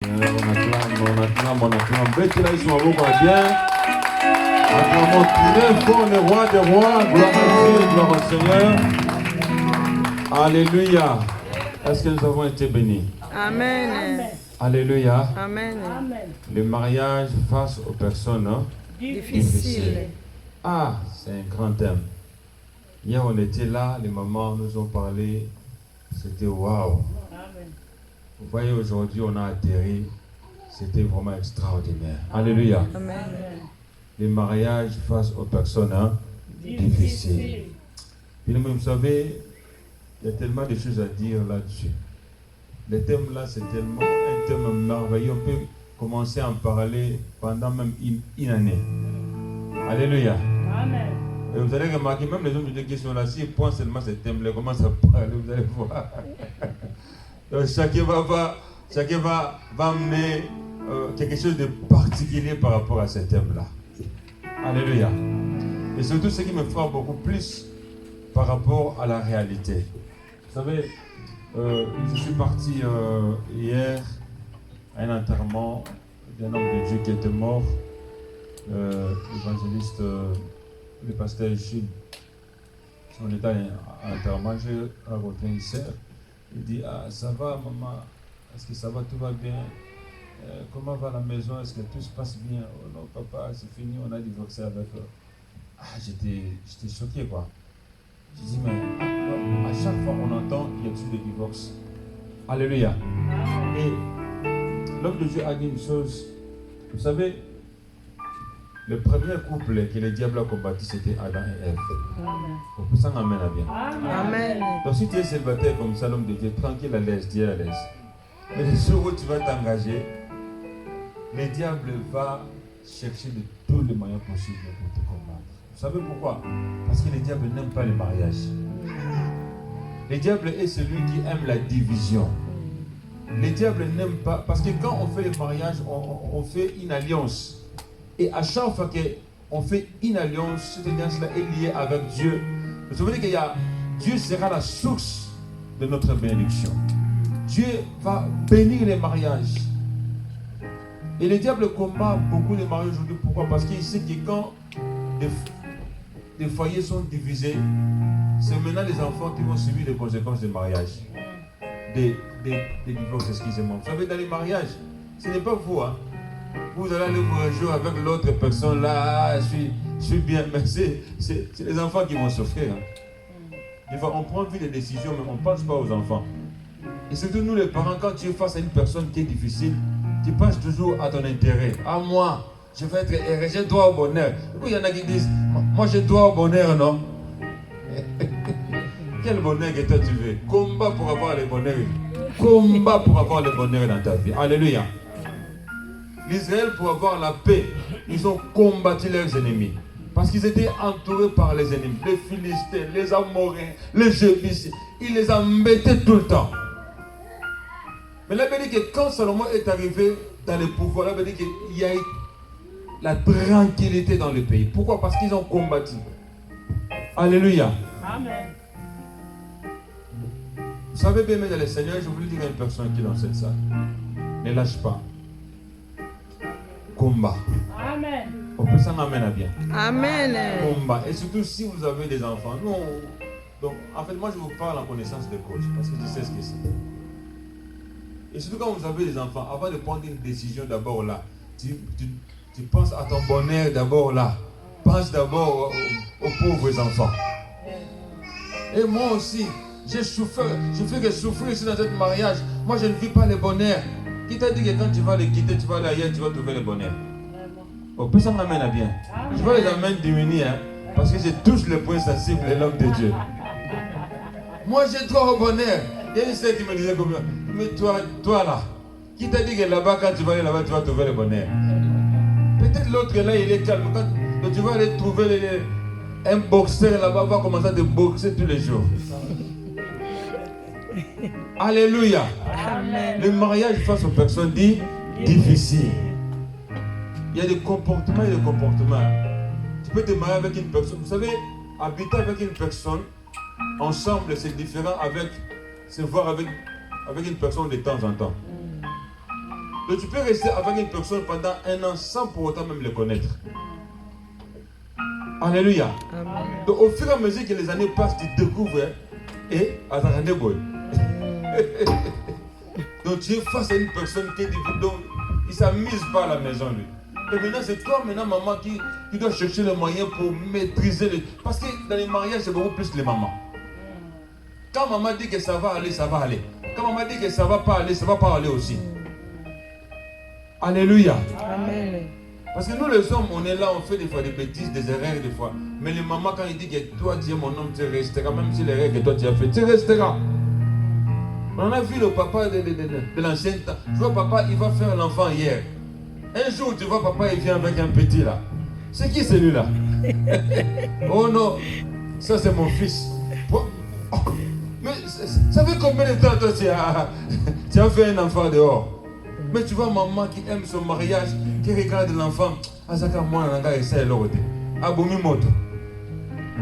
On acclame. Bête là, ils sont à vous, bien. Acclamons très fort le roi des rois. Gloire à Dieu, gloire au Seigneur. Alléluia. Est-ce que nous avons été bénis? Amen. Alléluia. Amen. Le mariage face aux personnes difficiles. Ah, c'est un grand thème. Hier, on était là, les mamans nous ont parlé. C'était waouh. Vous voyez, aujourd'hui, on a atterri. C'était vraiment extraordinaire. Alléluia. Amen. Les mariages face aux personnes difficiles. Puis, vous savez, il y a tellement de choses à dire là-dessus. Le thème là, c'est tellement un thème merveilleux. On peut commencer à en parler pendant même une année. Alléluia. Amen. Et vous allez remarquer, même les hommes qui sont là, s'ils pointent seulement ce thème-là, ils commencent à parler, vous allez voir. Donc, chacun va amener quelque chose de particulier par rapport à ce thème-là. Alléluia. Et surtout, ce qui me frappe beaucoup plus par rapport à la réalité. Vous savez, je suis parti hier à un enterrement d'un homme de Dieu qui était mort, l'évangéliste, le pasteur Gilles. On était à l'enterrement, j'ai rencontré une sœur. Il dit, ah, ça va maman, est-ce que ça va, tout va bien? Comment va la maison, est-ce que tout se passe bien? Oh non papa, c'est fini, on a divorcé avec eux. Ah, j'étais choqué quoi. Je dis, mais à chaque fois qu'on entend, il y a toujours des divorces. Alléluia. Et l'homme de Dieu a dit une chose. Vous savez, le premier couple que le diable a combattu, c'était Adam et Ève. Vous pouvez s'en amener à bien. Amen. Donc si tu es célibataire comme ça, l'homme de Dieu, tranquille, à l'aise, Dieu à l'aise. Mais le jour où tu vas t'engager, le diable va chercher de tous les moyens possibles pour te combattre. Vous savez pourquoi? Parce que le diable n'aime pas le mariage. Le diable est celui qui aime la division. Le diable n'aime pas, parce que quand on fait le mariage, on fait une alliance. Et à chaque fois qu'on fait une alliance, cette alliance-là est liée avec Dieu. Vous savez que Dieu sera la source de notre bénédiction. Dieu va bénir les mariages. Et le diable combat beaucoup les mariages aujourd'hui. Pourquoi? Parce qu'il sait que quand des foyers sont divisés, c'est maintenant les enfants qui vont subir les conséquences des mariages. Des divorces, excusez-moi. Vous savez, dans les mariages, ce n'est pas vous, hein. Vous allez aller vous réjouir avec l'autre personne là, je suis bien, mais c'est les enfants qui vont souffrir. Hein. Des fois, on prend vite des décisions, mais on ne pense pas aux enfants. Et surtout nous les parents, quand tu es face à une personne qui est difficile, tu penses toujours à ton intérêt. À moi, je vais être heureux, j'ai droit au bonheur. Il y en a qui disent, moi j'ai droit au bonheur, non? Quel bonheur que toi tu veux? Combat pour avoir le bonheur. Combat pour avoir le bonheur dans ta vie. Alléluia. L'Israël, pour avoir la paix, ils ont combattu leurs ennemis. Parce qu'ils étaient entourés par les ennemis. Les Philistins, les Amoréens, les Jébusites. Ils les embêtaient tout le temps. Mais la Bible dit que quand Salomon est arrivé dans le pouvoir, la Bible dit qu'il y a eu la tranquillité dans le pays. Pourquoi? Parce qu'ils ont combattu. Alléluia. Amen. Vous savez bien, mais dans le Seigneur, je voulais dire à une personne qui est dans cette salle, ne lâche pas. Combat. Amen. On peut s'en amener à bien. Amen. Combat. Et surtout si vous avez des enfants. Non. Donc, en fait, moi je vous parle en connaissance de cause, parce que je sais ce que c'est. Et surtout quand vous avez des enfants, avant de prendre une décision d'abord là, tu penses à ton bonheur d'abord là. Pense d'abord aux pauvres enfants. Et moi aussi, j'ai souffert. Je fais que souffrir ici dans ce mariage. Moi je ne vis pas le bonheur. Qui t'a dit que quand tu vas les quitter, tu vas aller ailleurs, tu vas trouver le bonheur? Oh, personne m'amène à bien. Je vais les amener diminuer, hein, parce que je touche le point sensible de l'homme de Dieu. Moi, j'ai droit au bonheur. Il y a une sœur qui me disait comme ça, mais toi là, qui t'a dit que là-bas, quand tu vas aller là-bas, tu vas trouver le bonheur? Peut-être l'autre là, il est calme. Quand tu vas aller trouver un boxeur là-bas, va commencer à te boxer tous les jours. Alléluia. Amen. Le mariage face aux personnes dit difficile. Il y a des comportements et des comportements. Tu peux te marier avec une personne. Vous savez, habiter avec une personne ensemble, c'est différent avec se voir avec une personne de temps en temps. Donc tu peux rester avec une personne pendant 1 an sans pour autant même le connaître. Alléluia. Amen. Donc au fur et à mesure que les années passent, tu découvres et attendez boy. Donc tu es face à une personne qui est donc il ne s'amuse pas à la maison lui. Et maintenant c'est toi maintenant maman qui doit chercher les moyens pour maîtriser les... Parce que dans les mariages c'est beaucoup plus les mamans. Quand maman dit que ça va aller, ça va aller. Quand maman dit que ça va pas aller, ça va pas aller aussi. Alléluia. Amen. Parce que nous les hommes, on est là, on fait des fois des bêtises, des erreurs des fois. Mais les mamans quand ils disent que toi tu es mon homme, tu resteras, même si l'erreur que toi tu as fait, tu resteras. On a vu le papa de l'ancien temps. Tu vois papa, il va faire l'enfant hier. Un jour tu vois papa, il vient avec un petit là. C'est qui celui-là? Oh non, ça c'est mon fils. Oh. Mais ça fait combien de temps toi tu as fait un enfant dehors? Mais tu vois maman qui aime son mariage, qui regarde l'enfant. Azaka moi nanga essaie l'autre. Abomi moto.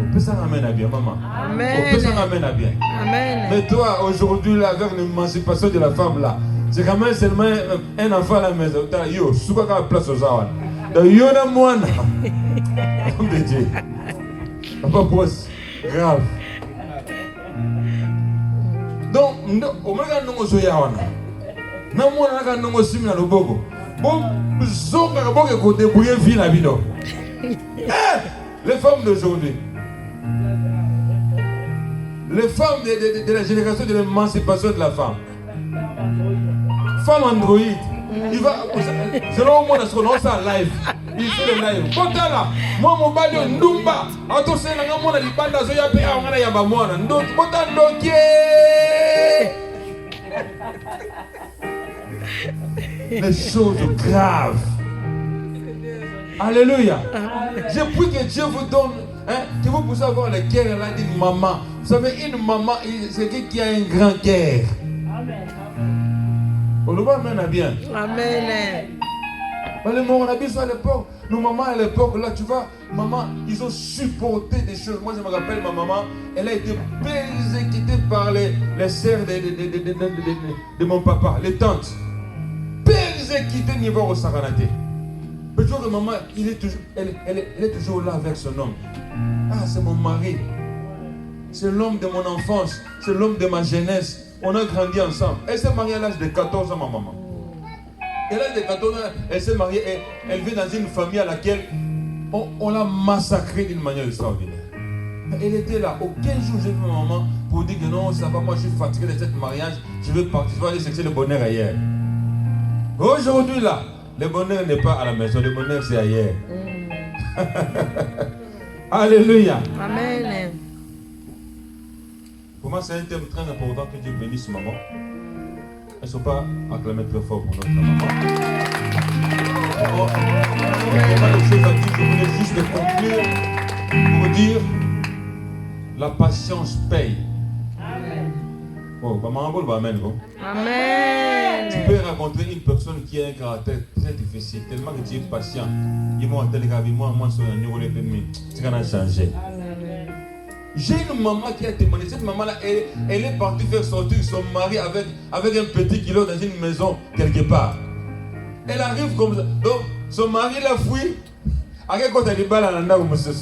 On peut s'en ramener à bien maman. Amen. On peut s'en ramener à bien. Amen. Mais toi aujourd'hui là avec l'émancipation de la femme là, c'est quand même seulement un enfant à la maison. Yo, souka ka place aux awan. De yo na moi na. Comme de Dieu. Papa boss grave. Donc au moins nous sommes yawana. Na mwana naka ndongo simi na loboko. Bon zonga ka boke ko débrouiller vie la vie donc. Les femmes d'aujourd'hui. Les femmes de la génération de l'émancipation de la femme. Femme Android. Il va selon moi dans ce ça live. Il fait le live. Kota là, moi mon bali ndumba. Atose na ngamona libanda zo ya pe a ngana ya ba mwana. Ndo kota ndokie. Les choses graves. Alléluia. Je prie que Dieu vous donne, que vous puissiez avoir le cœur là d'une maman. Vous savez, une maman, c'est quelqu'un qui a un grand cœur. Amen. On le voit maintenant bien. Amen. On a vu ça à l'époque. Nos mamans à l'époque, là, tu vois, maman, ils ont supporté des choses. Moi, je me rappelle, ma maman, elle a été persécutée par les sœurs de mon papa, les tantes. Persécutée niveau au Saranaté. Mais tu vois que maman, elle est toujours là avec son homme. Ah, c'est mon mari. C'est l'homme de mon enfance. C'est l'homme de ma jeunesse. On a grandi ensemble. Elle s'est mariée à l'âge de 14 ans, ma maman. Et à l'âge de 14 ans, elle s'est mariée et elle vit dans une famille à laquelle on l'a massacrée d'une manière extraordinaire. Elle était là. Aucun jour, j'ai vu ma maman pour dire que non, ça va, moi je suis fatigué de cette mariage, je vais partir, je vais aller chercher le bonheur ailleurs. Aujourd'hui, là, le bonheur n'est pas à la maison, le bonheur c'est ailleurs. Alléluia. Amen. Pour moi, c'est un thème très important que Dieu bénisse maman. Elles ne sont pas acclamées très fort pour notre maman. Il y a pas de choses à dire, je voulais juste conclure pour dire la patience paye. Amen. Oh, maman, amen. Amen. Tu peux rencontrer une personne qui a un caractère très difficile, tellement que tu es patient. Ils m'ont tel gars, moi, sur un niveau de demi. Tu vas changer. J'ai une maman qui a témoigné. Cette maman-là, elle est partie faire sortir son mari avec un petit kilo dans une maison quelque part. Elle arrive comme ça. Donc, son mari l'a fouillé. À quel côté elle est balle à l'anda ou monsieur?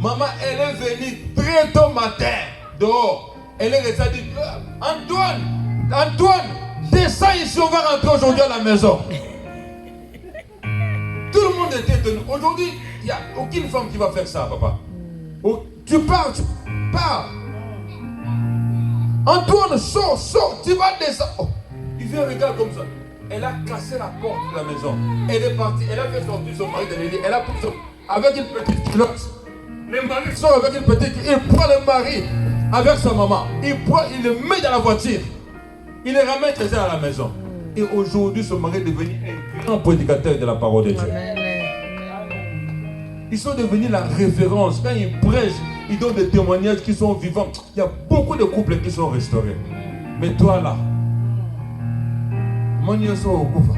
Maman, elle est venue très tôt matin dehors. Elle est restée dit Antoine, descends ici, on va rentrer aujourd'hui à la maison. Tout le monde était étonné. Aujourd'hui, il n'y a aucune femme qui va faire ça, papa. Oh, tu pars. Antoine, sors, tu vas descendre. Oh, il vient regarder comme ça. Elle a cassé la porte de la maison. Elle est partie, elle a fait sortir son mari de l'île. Elle a pris avec une petite culotte. Le mari sort avec une petite culotte. Il prend le mari avec sa maman. Il le met dans la voiture. Il le ramène chez elle à la maison. Et aujourd'hui, son mari est devenu un grand prédicateur de la parole de Dieu. Amen. Ils sont devenus la référence. Quand ils prêchent, ils donnent des témoignages qui sont vivants. Il y a beaucoup de couples qui sont restaurés. Mais toi là, mon Dieu, c'est au Koufa.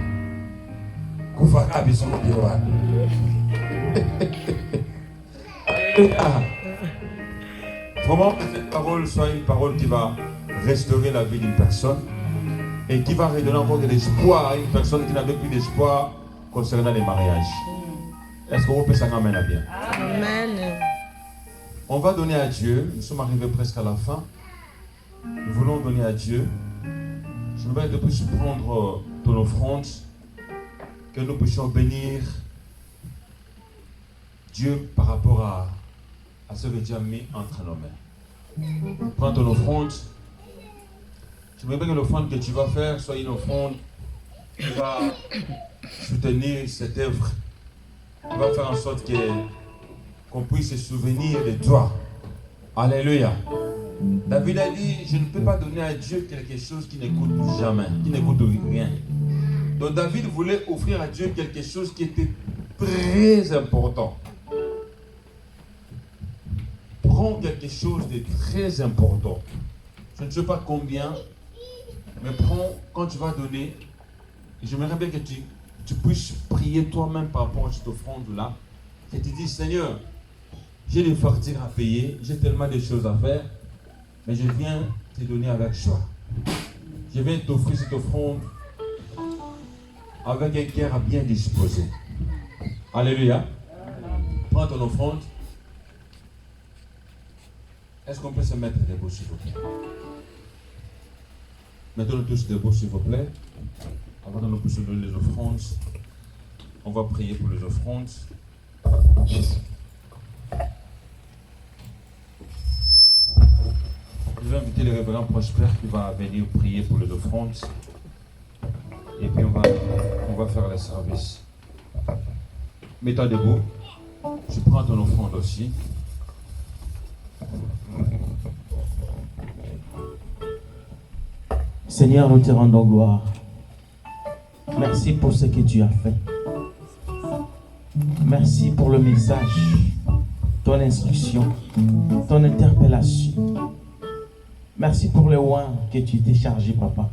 Vraiment que cette parole soit une parole qui va restaurer la vie d'une personne. et qui va redonner encore de l'espoir à une personne qui n'avait plus d'espoir concernant les mariages. Est-ce que vous pouvez s'en amener bien? Amen. On va donner à Dieu. Nous sommes arrivés presque à la fin. Nous voulons donner à Dieu. Je voudrais que tu puisses prendre ton offrande, que nous puissions bénir Dieu par rapport à ce que Dieu a mis entre nos mains. Prends ton offrande. Je voudrais que l'offrande que tu vas faire soit une offrande qui va soutenir cette œuvre, qui va faire en sorte qu'on puisse se souvenir de toi. Alléluia. David a dit, je ne peux pas donner à Dieu quelque chose qui ne coûte jamais, qui ne coûte rien. Donc David voulait offrir à Dieu quelque chose qui était très important. Prends quelque chose de très important. Je ne sais pas combien, mais prends, quand tu vas donner, j'aimerais bien que tu puisses prier toi-même par rapport à cette offrande-là. Et tu dis, Seigneur, j'ai des factures à payer, j'ai tellement de choses à faire, mais je viens te donner avec joie. Je viens t'offrir cette offrande avec un cœur bien disposé. Alléluia. Prends ton offrande. Est-ce qu'on peut se mettre debout, s'il vous plaît? Mettons-nous tous debout, s'il vous plaît. Avant de nous pousser les offrandes, on va prier pour les offrandes. Je vais inviter le révérend Prosper qui va venir prier pour les offrandes. Et puis on va faire le service. Mets-toi debout. Tu prends ton offrande aussi. Seigneur, nous te rendons gloire. Merci pour ce que tu as fait. Merci pour le message, ton instruction, ton interpellation. Merci pour le oin que tu t'es chargé, Papa,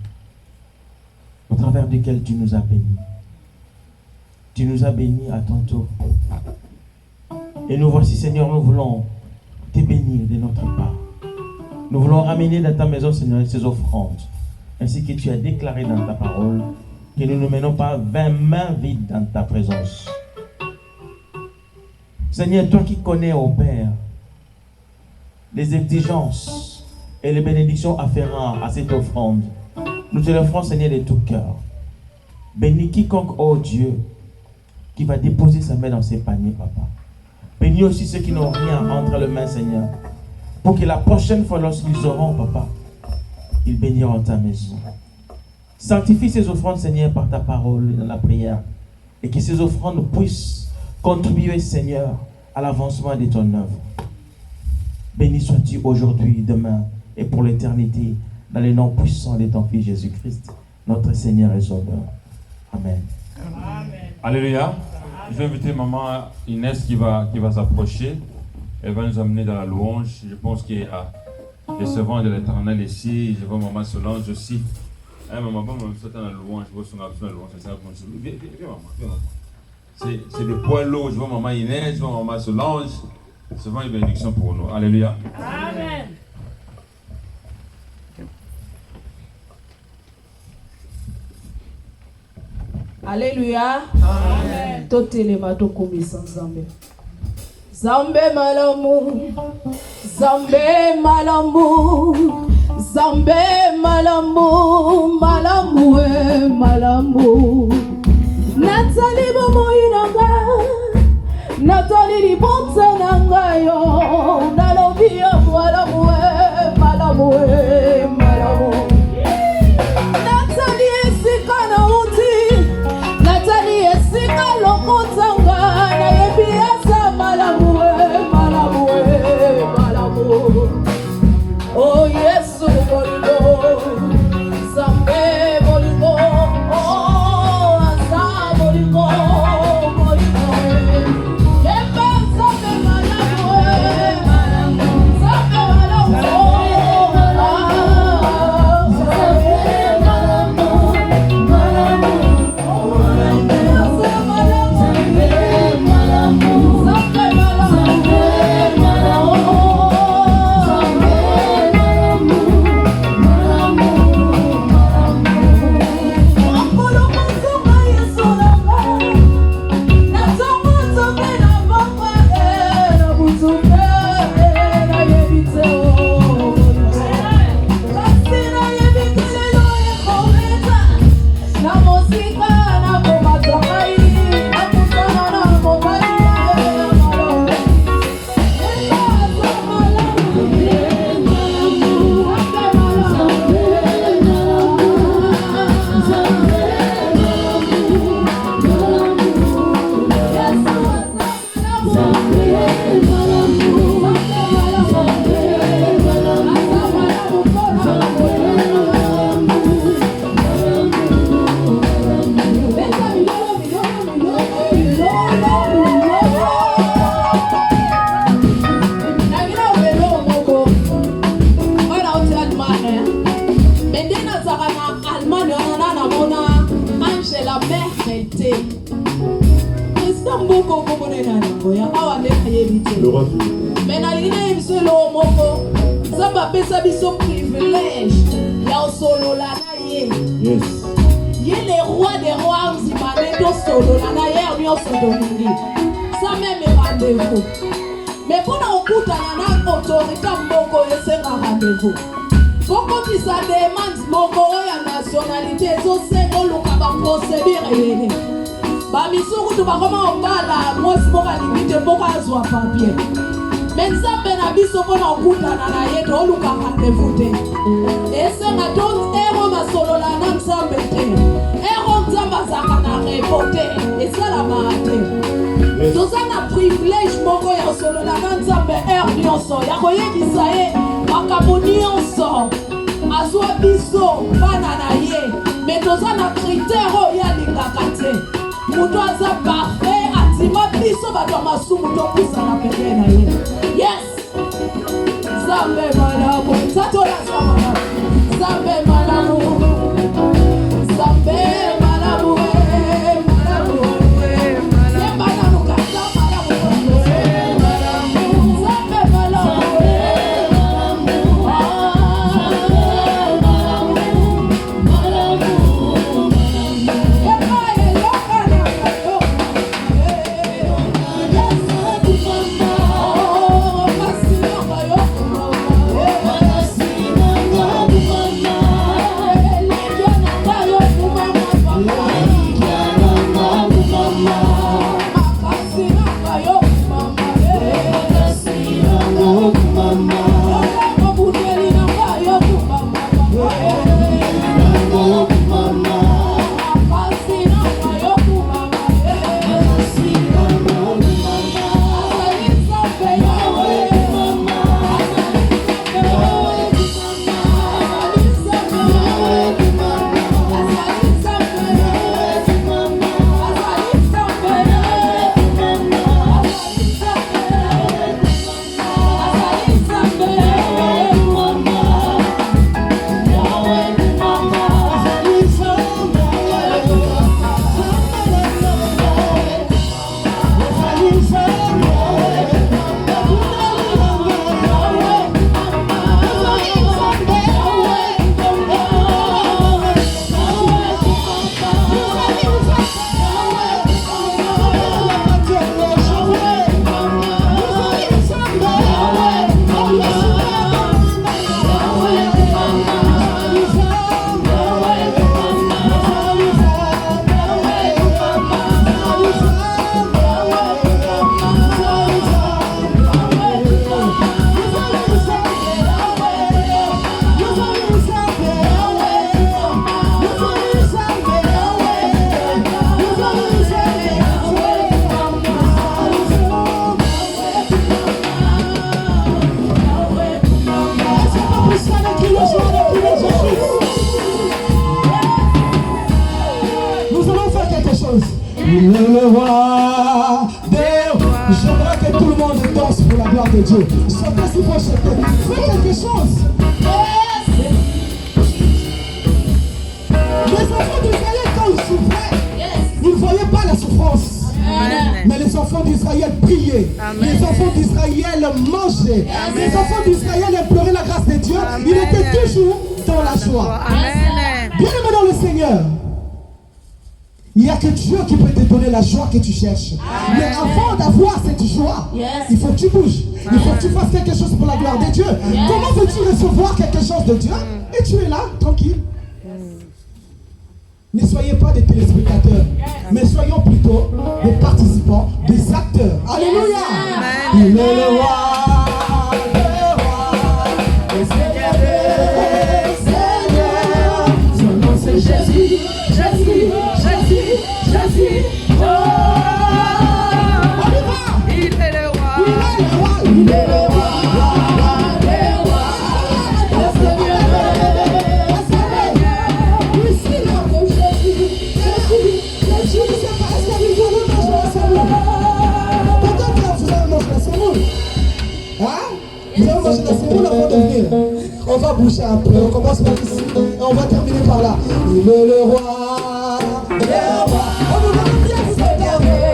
au travers duquel tu nous as bénis. Tu nous as bénis à ton tour. Et nous voici, Seigneur, nous voulons te bénir de notre part. Nous voulons ramener dans ta maison, Seigneur, ces offrandes, ainsi que tu as déclaré dans ta parole, que nous ne menons pas 20 mains vides dans ta présence. Seigneur, toi qui connais, ô Père, les exigences et les bénédictions afférentes à cette offrande, nous te l'offrons, Seigneur, de tout cœur. Bénis quiconque, ô Dieu, qui va déposer sa main dans ses paniers, Papa. Bénis aussi ceux qui n'ont rien entre les mains, Seigneur, pour que la prochaine fois, lorsqu'ils auront, Papa, ils béniront ta maison. Sanctifie ces offrandes, Seigneur, par ta parole et dans la prière, et que ces offrandes puissent contribuer, Seigneur, à l'avancement de ton œuvre. Béni sois-tu aujourd'hui, demain et pour l'éternité, dans le nom puissant de ton Fils Jésus-Christ, notre Seigneur et Sauveur. Amen. Amen. Alléluia. Je vais inviter maman Inès qui va s'approcher. Elle va nous amener dans la louange. Je pense qu'il y a des servants de l'Éternel ici. Je vois maman Solange aussi. Maman, bon, je dans la louange. Je vois son garçon dans la louange. Viens, maman. C'est le poids lourd. Je vois maman Inès, je vois maman Solange. C'est vraiment une bénédiction pour nous. Alléluia. Amen. Alléluia. Amen. Totelema tokomisa Nzambe. Zambe malamu. Zambe malamu. Zambe malamu. Malamu malamu. Natali bomo inanga. Natali libonza nanga yo. Nalobi ya malamu malamu malamu. Natali esika na uti. Natali esika lokotanga na yebiasa malamu malamu malamu. Oh Yesu bolingo Zambe bolingo oh asa bolingo bolingo Yeba Zambe malamu malamu Zambe malamu Le roi du mais nalingi biso lo moko nzambe apesa biso privilège ya osolola na ye. Yes. Ye le roi des rois nzimane tosolola na ye nyonso tolingi sans même rendez-vous. Mais mpona kokutana na autorité moko esenga rendez-vous kokotisa demande moko ya nationalité ezosenga oluka baprocédure eyene bamisuku tu bakoma obala mwasi moko alingi te moko azwa papier. Mais nzambe na biso mpona kokutana na ye tooluka rendez-vous te esenga to ero basolola na nzambe te ero nzambe azalaka na repo te esalama te. Toza na privilège moko ya kosolola na nzambe ere nyonso ya koyebisa ye makambo nyonso azwa biso bana na ye. Mais toza na critère oyo alingaka te moto aza parfait atima biso bato ya masumu topusana pene na ye. Yes, nzambe malamu nzatola malamu nzambe malamu nzambe malamu malamu malamu kata malamu nzambe malamu Le roi des rois. J'aimerais que tout le monde danse pour la gloire de Dieu. Chantez si vous chantez. Faites quelque chose. Les enfants d'Israël, quand ils souffraient, ils ne voyaient pas la souffrance. Mais les enfants d'Israël priaient. Les enfants d'Israël mangeaient. Les enfants d'Israël imploraient la grâce de Dieu. Ils étaient toujours dans la joie. Bien aimé dans le Seigneur, il n'y a que Dieu qui peut te donner la joie que tu cherches. Mais avant d'avoir cette joie, il faut que tu bouges. Il faut que tu fasses quelque chose pour la gloire de Dieu. Comment veux-tu recevoir quelque chose de Dieu et tu es là, tranquille? Ne soyez pas des téléspectateurs, mais soyons plutôt des participants, des acteurs. Alléluia! Il est le roi, le Seigneur des Seigneurs. Son nom c'est Jésus, Jésus, Jésus, Jésus. Oh, on y va! Il est le roi, il est le roi, il est le roi. On va bouger un peu, on commence par ici et on va terminer par là. Il est le roi, le roi. On vous demande bien vous adorer.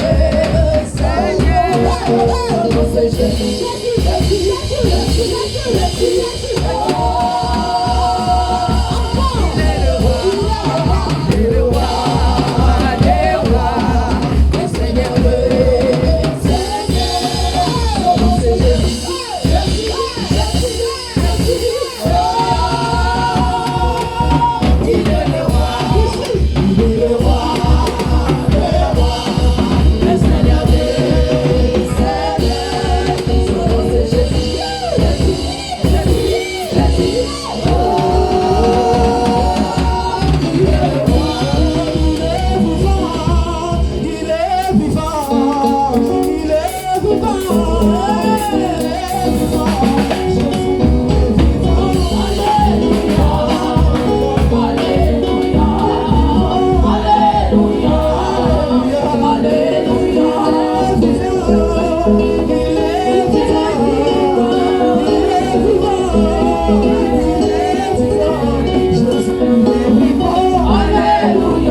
Yes,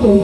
moto